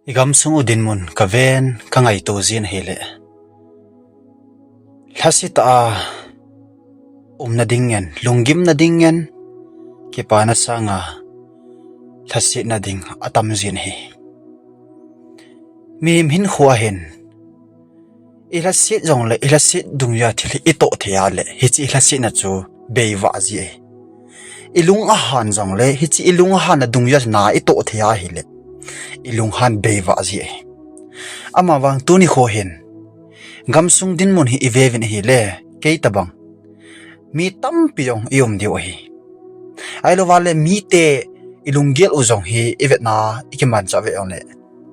gamsung udin mun kaven kangai to zin hele lasita na dingen lungim na dingen ki pana sanga lasi na ding atam zin he mim hin khwa hen ilasit jong le ilasit dungya thil ito thia le hichi ilasit na chu beiwa ji ilung a han jong le hichi ilung a han na dungya na ito thia hi le ilung han beiwa ji ama wang tuni kho hen gamsung din mun hi ivevin hi le keitabang mi tam pi jong iom dio hi ai lo wale mi te ilunggel uzong hi ivetna ikiman cha ve ole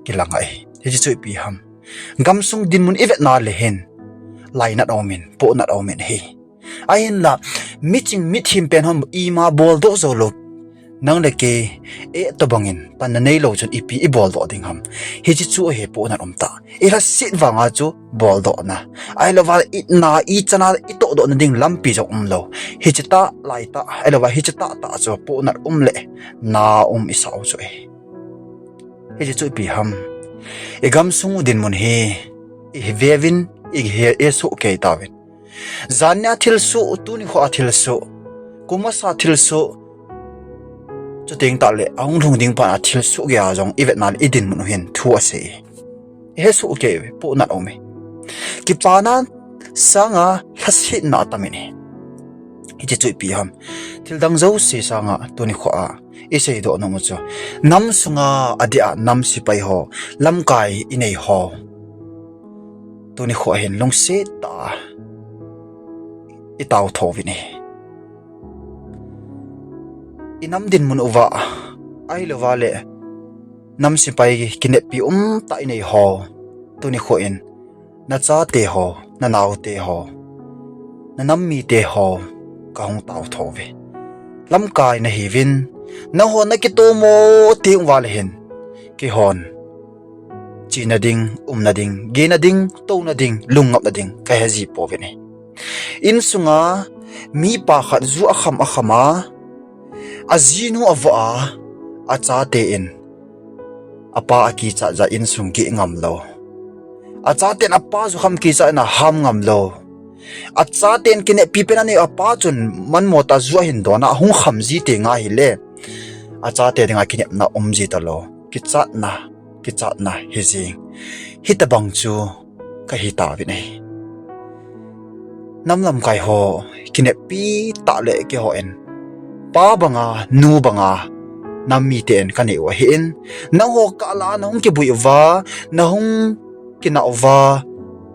kilangai hi chu pi ham gamsung din mun ivetna le hen laina omin po na omin hi ain la meeting him pen hom ima bol do zo lo nang le ke e to bangin pan na nei lo chun ipi I bol do ding ham hi chu he po na omta ila sit wanga chu bol do na ai lo wal it na I chana I to do na ding lampi jo lo hi chita laita ai lo wa hi chita ta chu po na le na isau chu hi chu pi ham e gamsung din mun he e vevin e he e su ke tawin zanya thil su tu ni kho thil su kuma sa thil su cho ting ta le ang thung ding pa thil su ya jong ivet nal idin mun hin thu ase he su ke po na ome ki pana sanga hasit na tamini hi chu pi ham thil dang zo se sanga tu ni kho a isei do no mu chu nam sunga adia nam si pai ho lamkai inei ho tu ni kho hen long se ta itaw thovini inam din mun uwa ai lo wale nam si pai kine pi ta inei ho tu ni kho in na cha te ho na naw te ho na nam mi te ho ka hong taw thove lamkai na hivin na ho na ki to mo ting wal hen ki hon chi na ding na ding ge na ding to na ding lungap na ding ka haji poveni in sunga mi pa khat zu akhama azinu awa acha te in apa aki cha za in sung ki ngam lo acha ten apa zu kham ki cha na ham ngam lo acha ten kine pipen ani apa chun man mota zu hin do na hung kham ji te nga hi le acha te dinga kine na omji ta lo ki cha na hi jing hitabang chu ka hi ta vi nei namlam kai ho kine pi ta le ke ho en pa banga nu banga nammi ten kani wa hin na ho kala na hung ki bui wa na hung kina wa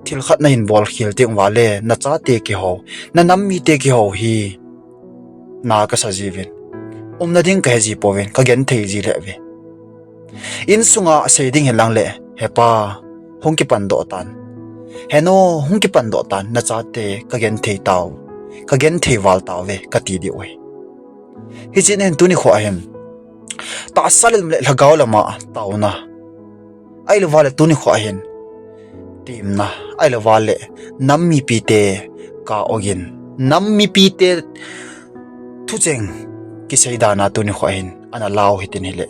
thil khat na hin bol khil te wa le na cha te ki ho na nammi te ki ho hi na ka sa jivin na ding ka ji poven ka gen thei ji le ve in sunga seding helang le hepa hung ki pan do tan heno hung ki pan do tan na cha te ka gen thei taw ka gen thei wal taw ve ka ti di oi hi chin hen tu ni kho ahem ta salil le lagaw lama taw na ai lo wale tu ni kho ahen tim na ai lo wale nammi pi te ka ogin nammi pi te thu cheng ki seida na tu ni kho ahen ana law hitin hele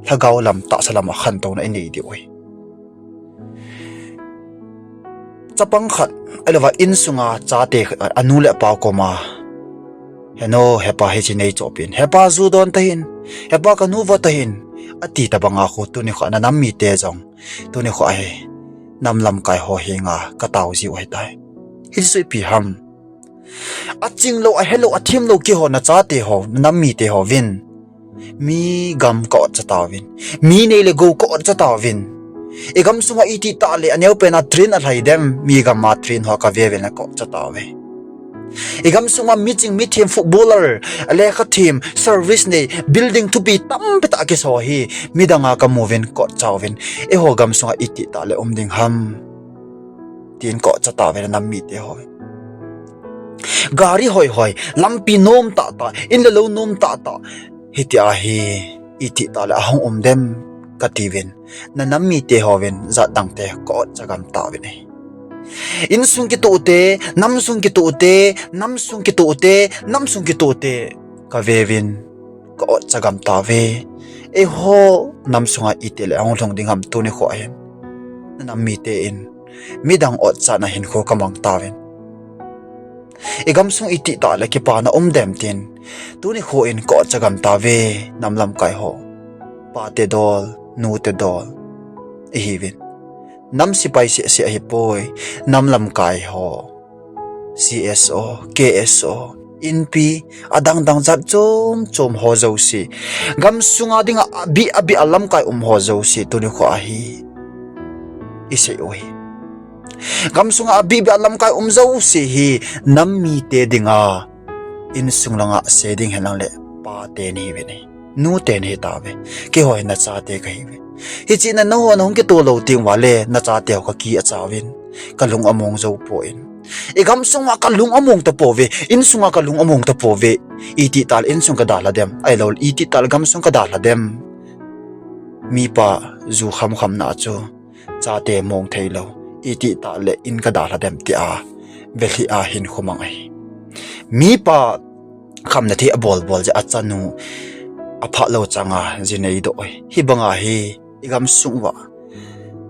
lagaw lam ta salama khan to na nei di oi chapang khat ai lo wa in sunga cha te anu le pa ko ma heno hepa he chinei chopin hepa zu don tahin hepa ka nu wa tahin ati tabanga khu tu ni kho na nam mi te jong tu ni kho ai nam lam kai ho hinga ka taw ji oi tai hi sui pi ham aching lo a hello athim lo ki ho na cha te ho nam mi te ho win mi gam ko cha taw win mi nei le go ko cha taw win e gam sunga iti ta le aneu pe na train a lai dem mi gam ma train ho ka ve ve na ko cha taw we igam sunga meeting footballer ale kha team service nei building to be tam peta ke so hi midanga ka movin ko chawin e ho gam sunga iti ta le ding ham tin ko cha ta ve na mi te ho gari hoi lampi nom ta in le lo nom ta hitia hi iti ta le hong dem ka tivin na nammi te hoven za dang te ko chagam ta ve nei in sung ki to te nam sung ki to te nam sung ki to te nam sung ki to te ka vevin ko chagam ta ve e ho nam sunga itele ang long ding ham tu ni kho hen nam mi te in midang ot cha na hin kho kamang tawen e gamsung iti ta le ki pa na dem tin tu ni kho in ko chagam ta ve nam lam kai ho pa te dol nu te dol e hiwin nam sipai se hi poi nam lam kai ho CSO KSO inpi adang dang zat chom ho zo si gamsunga dinga abi alam kai ho zo si tu ni kho a hi ise oi gamsunga abi alam kai zo si hi nam mi te dinga in sung langa se ding helang le pa te ni ve ni nu te ni ta ve ke hoi na cha te kai ve hi chi na no hon ke to lo ting wa le na cha te ka ki a chawin kalung among zo po in e gamsung ma kalung among ta po ve in sunga kalung among ta po ve iti tal in sung ka dala dem ai lol iti tal gamsung ka dala dem mi pa zu kham na chu cha te mong thei lo iti ta le in ka dala dem ti a veli a hin khumang ai mi pa kham na thi a bol je a chanu a pha lo changa jinei do oi hi banga hi igam sungwa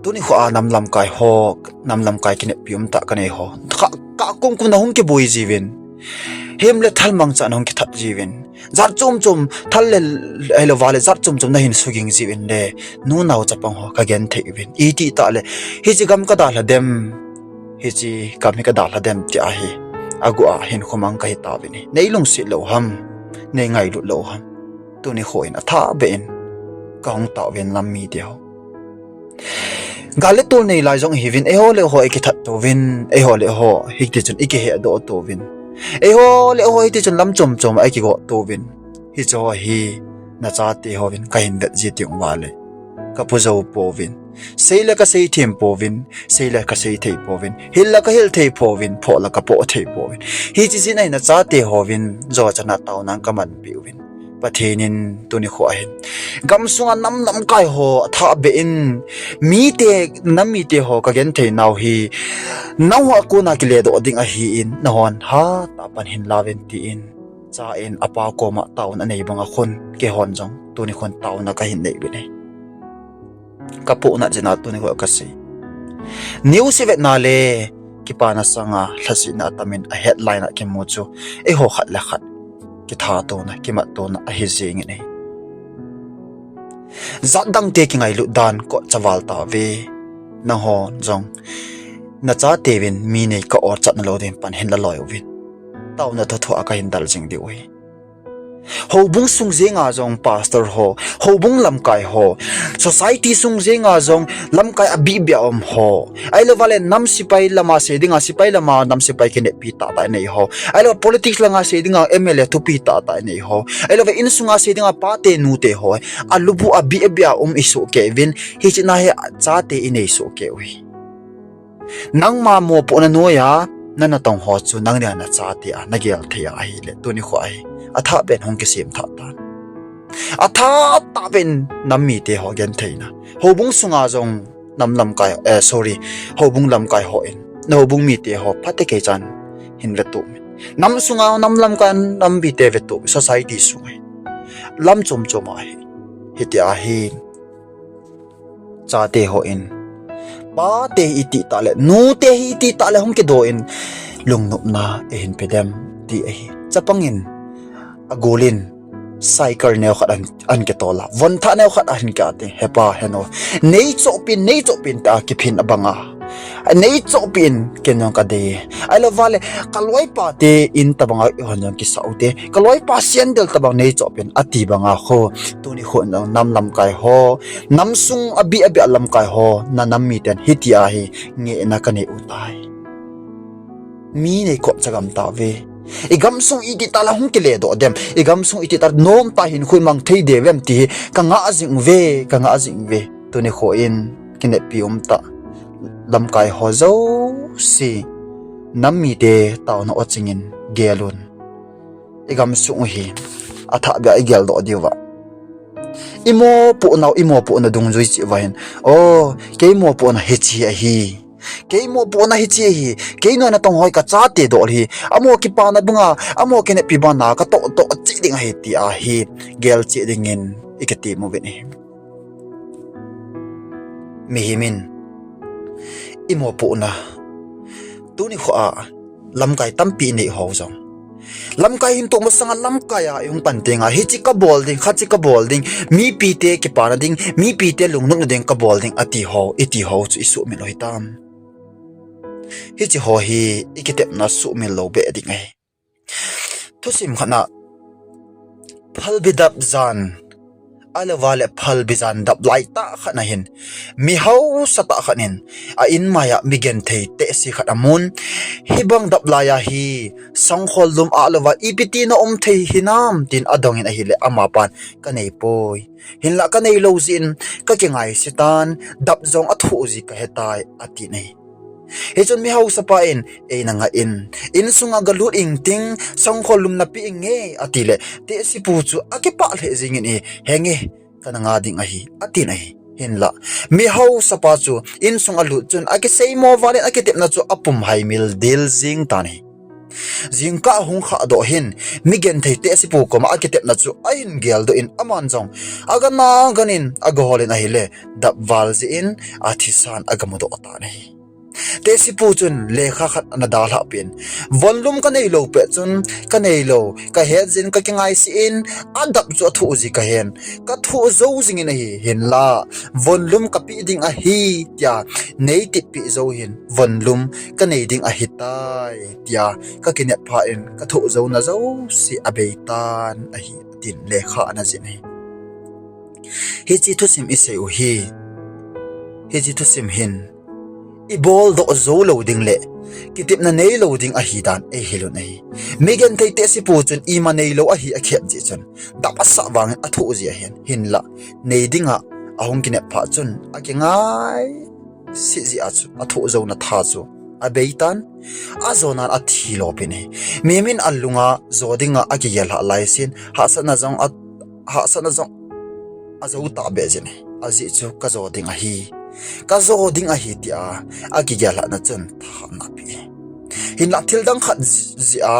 tuni kho a nam lam kai ho nam lam kai kine pium ta kane ho ka kum na hung ke boi jiwen hem le thal mang cha nong ki that jiwen zar chom thal le elo wale zar chom na hin suging jiwen le nu naw chapang ho ka gen thei win iti ta le hi chi gam ka da la dem hi chi kam hi ka da la dem ti a hi agu a hin khomang kai ta wini neilung si lo ham nei ngai lu lo ham tuni kho in a tha ben kaung ta wen lam mi dio gale tol nei lai jong hivin e ho le ho e ki that to win e ho le ho hi ti chun ike he do to win e ho le ho hi ti chun lam chom ai ki go to win hi cho hi na cha ti ho win ka hin bet ji ti wa le ka pu zo po win sei la ka sei them po win sei la ka sei thei po win hil la ka hil thei po win pho la ka po thei po win hi chi chi nai na cha ti ho win zo chana taw nang ka man pi win pathenin tuni kho ahin gamsunga nam kai ho tha be in mi te nam mi te ho ka gen the naw hi naw ko na ki le do ding a hi in nahon ha ta pan hin lawen ti in cha in apa ko ma taun anei banga khon ke hon jong tuni khon taw na ka hin nei be nei ka po na jena tuni ko ka si new se vet na le ki pa na sanga thlasi na tamin a headline a ki mu chu e ho khat la khat ki tha to na ki ma to na a hi jing nei zat dang te ki ngai lu dan ko chawal ta ve na ho jong na cha te win mi nei ka or chat na lo den pan hen la loi win taw na tho aka hin dal jing di oi ho bung sung zenga jong pastor ho bung lamkai ho society sung zenga jong lamkai abi bia ho ai lo vale nam sipai lama se dinga sipai lama nam sipai kine pi ta ta nei ho ai lo politics langa se dinga MLA tu pi ta ta nei ho ai lo in sunga se dinga pa te nu te ho alubu abi bia isu kevin hi china he cha te inei so ke wi nang ma mo po na no ya nana tong ho chu nang ne na cha te a na gel the a hi le tu ni kho ai atha ben hong ke sim tha ta atha ta ben nam mi te ho gen theina ho bung sunga jong nam lam kai ho bung lam kai ho in no bung mi te ho phate ke chan hin ve tu nam sunga nam lam kan nam bi te ve tu society sungai lam chom ai hi ti a hi cha te ho in ba te iti ta le nu te iti ta le hong ke do in lung nup na e hin pedem ti a hi chapangin agolin cycle neo khat an ke tola von tha neo khat an ka te hepa heno nei chopin ta ki phin abanga nei chopin kenong ka de ai lo vale kaloi pa te in tabanga honong ki saude kaloi pa sian del tabang nei chopin ati banga kho tuni kho nam lam kai ho nam sung abi lam kai ho na nam mi ten hitia hi nge na ka ne utai mi nei ko chagam ta ve gamsung iti tala hung kile do dem gamsung iti tar nom ta hin khui mang thei de wem ti ka nga jing ve to ne kho in kine pium ta lam kai ho zo si nam mi de taw na ochingin gelun gamsung hi atha ga igel do diwa imo pu na dung jui chi wahin ke mo pu na he chi a hi ke mo po na hi chi hi ke no na tong hoi ka cha te do hi amo ki pa na bunga amo ke ne pi ba na ka to chi ding hi ti a hi gel chi ding in ikati mo bini mi himin imo pu na tuni kho a lamkai tampi nei ho zong lamkai hin to masanga lamkai a yung pantenga hi chi ka bolding kha chi ka bolding mi pi te ki pana ding mi pi te lungnuk na ding ka bolding ati ho iti ho chu isu mi loi tam hi chi ho hi ikitep na su mi lo be ding ai thusim khana phal bidap zan alawale phal bizan dap laita khana hin mi hau sata khanin a in maya migen thei te si khatamun hibang dap laya hi sangkhol lum alawa ipiti na thei hinam tin adongin a hile amapan kanei poi hinla kanei lozin ka kengai sitan dap zong athu ji ka hetai ati nei hechon mi hau sapa e na nga in sunga galut ing ting sangkholum na pi nge atile te si pu chu akepa le jingin e henge kana nga ding a hi ati nei hinla mi hau sapa chu in sunga lu chun ake sei mo wale ake tep na chu apum hai mil dil jing tani jingka hung kha do hin migen thei te si pu ko ma ake tep na chu ain gel do in aman jong aga na ganin aga holen a hile dap wal ji in athisan agamu do ta nei te si pu chun lekha khat na dal ha pin volume ka nei lo pe chun ka nei lo ka he jin ka kingai si in adap chu thu ji ka hen ka thu zo jing in hi hin la volume ka pi ding a hi tia nei ti pi zo hin volume ka nei ding a hi tai tia ka kinet pha in ka thu zo na zo si abeitan a hi tin lekha na jin hi chi thu sim isei u hi chi thu sim hin ibol do zo loading le kitip na nei loading a hi dan e hilo nei migen thei te si pu chun I ma nei lo a hi a khet ji chun dapa sa wang a thu ji a hen hin la nei dinga ahong kine pha chun a ke ngai si ji a chu a thu zo na tha chu a beitan a zonan a thi lo pe nei memin allunga zodinga a ki yel ha lai sin ha sana zong a zo ta be je nei a ji chu ka zoding a hi ka zo ding a hi tia a ki gala na chun tha na pi hin la thil dang khat zia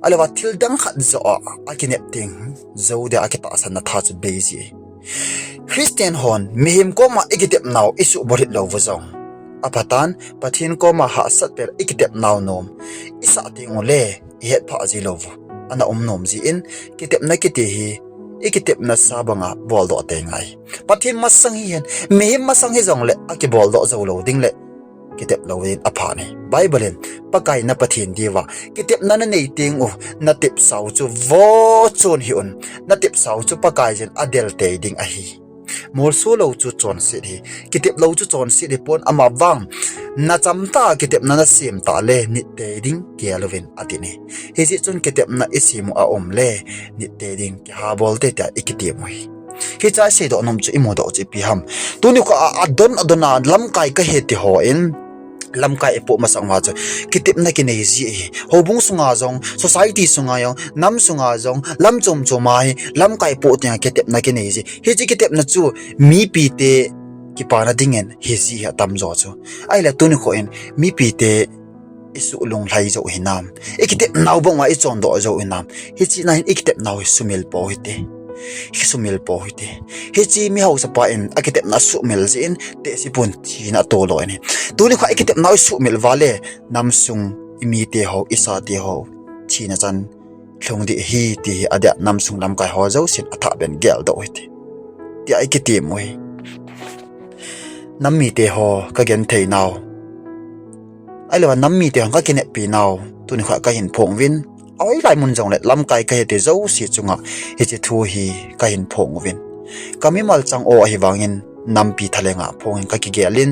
alawa thil dang khat zo a ki nep ting zo de a ki ta san na tha chu be ji Christian hon mihim ko ma ikitep naw isu borit lo wozong apatan pathin ko ma ha sat per ikitep naw nom isa ting ole het pha ji lo ana nom ji in kitep na kiti hi ikitep na sabanga bol do te ngai pathin masang hi hen mihim masang hi jong le aki bol do zo lo ding le kitep lo in apha ne bible pakai na pathin diwa kitep na na nei ting u na tip sau chu vo chon hi un na tip sau chu pakai jen adel te ding a hi mor so lo chu chon si hi kitep lo chu chon si pon ama wang na chamta kitep na sim ta le ni te ding kelovin atini hi ji chun kitep na isimu a om le ni te ding ki ha bol te ta ikiti moi hi cha se do nom chu imo do chi pi ham tuni ko adona lamkai ka he ti ho in lamkai epo masangwa chu kitip na ki nei ji hobung sunga jong society sunga yong nam sunga jong lam chom chomai lamkai po tia kitip na ki nei ji hi ji kitip na chu mi pi te ki para dingen hi ji ha tam zo chu ai la tuni ko in mi pi te isu lung lai zo hinam ikitip naw bonga I chon do zo hinam hi chi na ikitip naw sumil po hite hisumil po hite hi chi mi hau sapa in akitep na sumil jin te si pun thi na to lo ni tuni kha akitep na sumil wale namsung imi te ho isa te ho thi na chan thlong di hi ti ada namsung lam kai ho zo sin atha ben gel do hite ti ai kiti moi nammi te ho ka gen thei naw ai lo nammi te ha ka kine pi naw tuni kha ka hin phong win oi lai mun jong le lamkai ka hete zo si chunga he che thu hi ka hin phong win kami mal chang o hi wangin nampi thalenga phongin ka ki gelin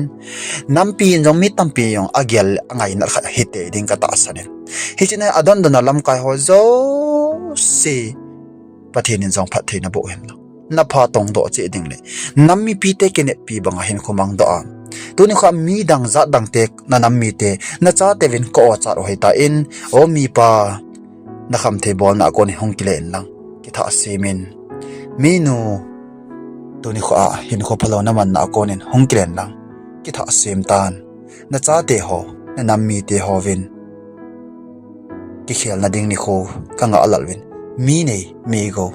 nampi jong mi tampi yong agel angai na kha hete ding ka ta sanen hi china adon dona lamkai ho zo si pathin jong phat theina bo hen na pha tong do che ding le nammi pi te kene pi banga hin khomang do am tuni kha mi dang za dang tek na nammi te na cha te win ko cha ro heta in o mi pa na kham the bol na kon hong kilen lang ki tha semin minu tuni kho a hin kho phalo na man na kon in hong kilen lang ki tha sem tan na cha te ho na nam mi te ho win ki khel na ding ni kho ka nga alal win mi này mi go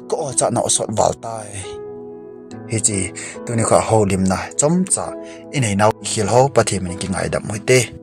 có cha nó sọt vào tai hi chi tu ni kha ho lim na chom cha in ei nau khil ho pathi min ki ngai dam hoi te